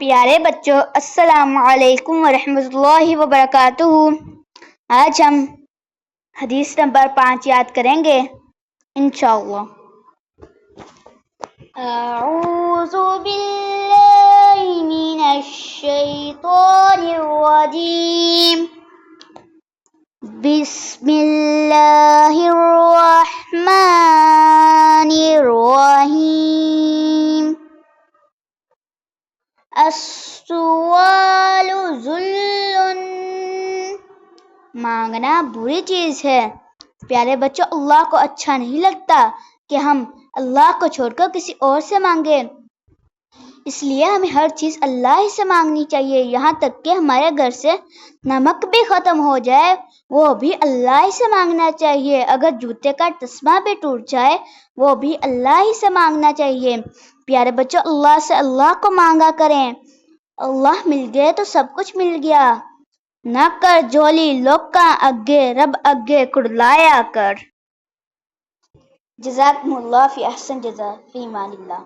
پیارے بچوں، السلام علیکم ورحمۃ اللہ وبرکاتہ۔ آج ہم حدیث نمبر 5 یاد کریں گے انشاءاللہ۔ اعوذ باللہ من الشیطان الرجیم، بسم اللہ الرحمن الرحیم۔ السؤال ذل، مانگنا بری چیز ہے۔ پیارے بچوں، اللہ کو اچھا نہیں لگتا کہ ہم اللہ کو چھوڑ کر کسی اور سے مانگیں، اس لیے ہمیں ہر چیز اللہ ہی سے مانگنی چاہیے۔ یہاں تک کہ ہمارے گھر سے نمک بھی ختم ہو جائے وہ بھی اللہ ہی سے مانگنا چاہیے۔ اگر جوتے کا تسمہ بھی ٹوٹ جائے وہ بھی اللہ ہی سے مانگنا چاہیے۔ پیارے بچوں، اللہ کو مانگا کریں۔ اللہ مل گئے تو سب کچھ مل گیا، نہ کر جھولی لوکاں اگے، رب اگے کڑلایا کر۔ جزاکم اللہ فی احسن جزا، فی امان اللہ۔